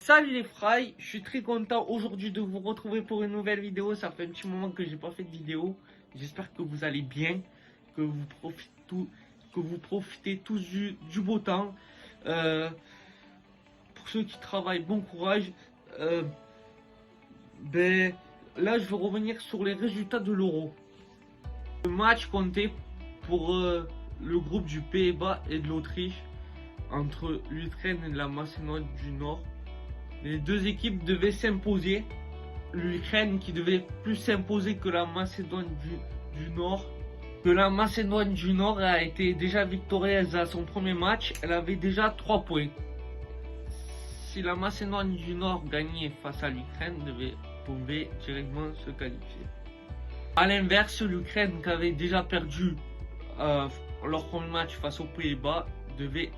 Salut les fry, je suis très content aujourd'hui de vous retrouver pour une nouvelle vidéo. Ça fait un petit moment que j'ai pas fait de vidéo. J'espère que vous allez bien, que vous profitez tous du beau temps. Pour ceux qui travaillent, bon courage. Là, je vais revenir sur les résultats de l'Euro. Le match comptait pour le groupe du Pays-Bas et de l'Autriche entre l'Ukraine et la Macédoine du Nord. Les deux équipes devaient s'imposer. L'Ukraine qui devait plus s'imposer que la Macédoine du Nord. Que la Macédoine du Nord a été déjà victorieuse à son premier match. Elle avait déjà 3 points. Si la Macédoine du Nord gagnait face à l'Ukraine, pouvait directement se qualifier. A l'inverse, l'Ukraine qui avait déjà perdu leur premier match face aux Pays-Bas devait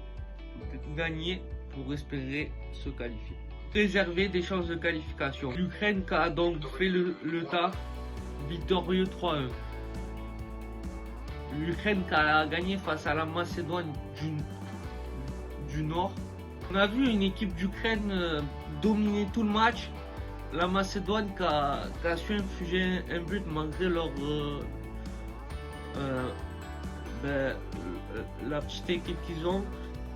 gagner pour espérer se qualifier. Préserver des chances de qualification. L'Ukraine qui a donc fait le taf, victorieux 3-1. L'Ukraine qui a gagné face à la Macédoine du Nord. On a vu une équipe d'Ukraine dominer tout le match. La Macédoine qui a su infuser un but malgré la petite équipe qu'ils ont.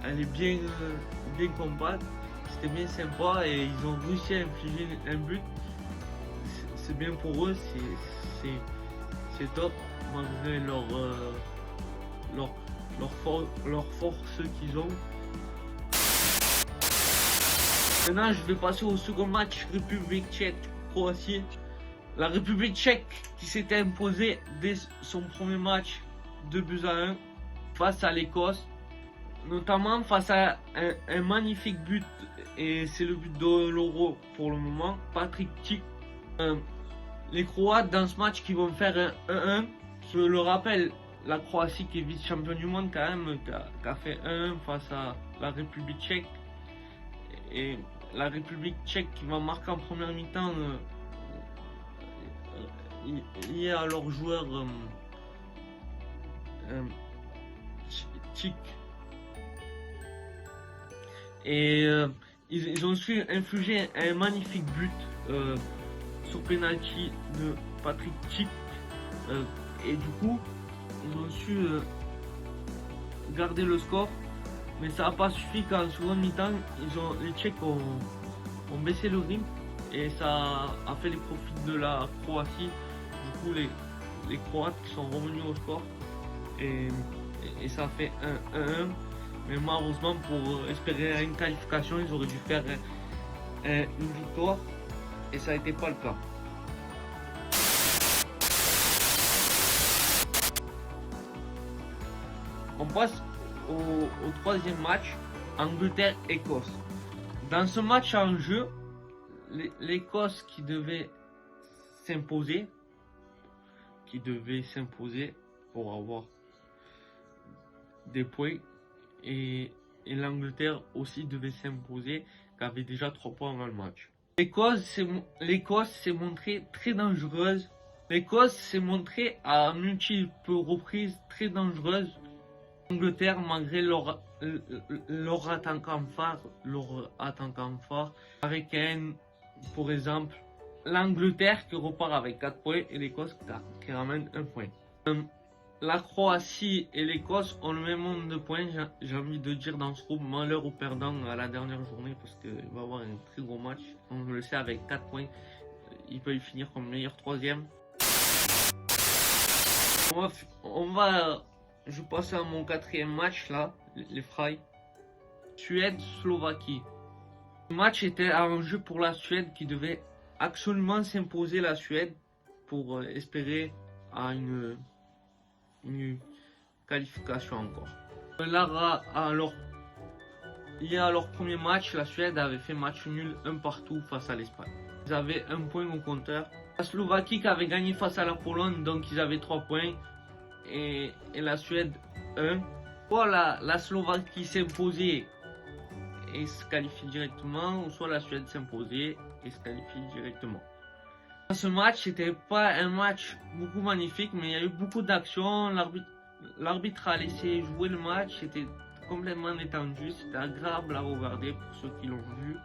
Elle est bien compacte. C'était bien sympa et ils ont réussi à infliger un but. C'est bien pour eux, c'est top malgré leur force qu'ils ont. Maintenant, je vais passer au second match, République tchèque-Croatie. La République tchèque qui s'était imposée dès son premier match 2-1 face à l'Écosse. Notamment face à un magnifique but, et c'est le but de l'Euro pour le moment, Patrick Schick. Les Croates dans ce match qui vont faire un 1-1. Je le rappelle, la Croatie qui est vice-champion du monde quand même, qui a fait 1-1 face à la République tchèque. Et la République tchèque qui va marquer en première mi-temps lié à leur joueur Schick. Et ils ont su infliger un magnifique but sur penalty de Patrick Schick. Et du coup, ils ont su garder le score. Mais ça n'a pas suffi qu'en seconde mi-temps, les Tchèques ont baissé le rythme. Et ça a fait les profits de la Croatie. Du coup, les Croates sont revenus au score. Et ça a fait 1-1. Mais malheureusement, pour espérer une qualification, ils auraient dû faire une victoire. Et ça n'était pas le cas. On passe au troisième match, Angleterre-Écosse. Dans ce match en jeu, l'Écosse qui devait s'imposer pour avoir des points. Et l'Angleterre aussi devait s'imposer, qui avait déjà 3 points avant le match. L'Écosse s'est montrée très dangereuse. L'Écosse s'est montrée à multiples reprises très dangereuse. L'Angleterre, malgré leur attaquant phare, Harry Kane, pour exemple. L'Angleterre qui repart avec 4 points et l'Écosse qui ramène 1 point. La Croatie et l'Écosse ont le même nombre de points, j'ai envie de dire, dans ce groupe. Malheur aux perdants à la dernière journée parce qu'il va y avoir un très gros match. On le sait, avec 4 points, ils peuvent finir comme meilleur troisième. Je passe à mon quatrième match là, les fry. Suède-Slovaquie. Le match était un jeu pour la Suède qui devait absolument s'imposer la Suède pour espérer à une qualification encore. Là, il y a leur premier match, la Suède avait fait match nul 1 partout face à l'Espagne. Ils avaient 1 point au compteur. La Slovaquie qui avait gagné face à la Pologne, donc ils avaient 3 points. Et la Suède 1. Soit la Slovaquie s'imposait et se qualifie directement, ou soit la Suède s'imposait et se qualifie directement. Ce match, c'était pas un match beaucoup magnifique, mais il y a eu beaucoup d'actions. L'arbitre a laissé jouer le match, c'était complètement détendu, c'était agréable à regarder pour ceux qui l'ont vu.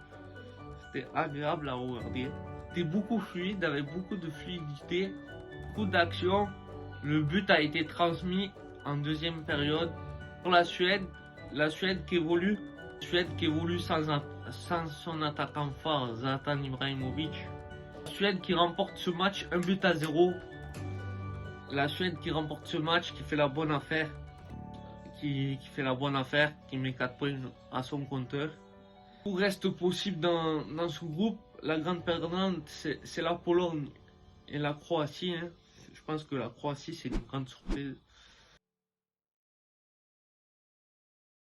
C'était agréable à regarder. C'était beaucoup fluide, avec beaucoup de fluidité, beaucoup d'action. Le but a été transmis en deuxième période. Pour la Suède qui évolue, sans son attaquant phare Zlatan Ibrahimovic. La Suède qui remporte ce match 1-0. La Suède qui remporte ce match, qui fait la bonne affaire, qui met 4 points à son compteur. Tout reste possible dans ce groupe. La grande perdante, c'est la Pologne et la Croatie. Je pense que la Croatie, c'est une grande surprise.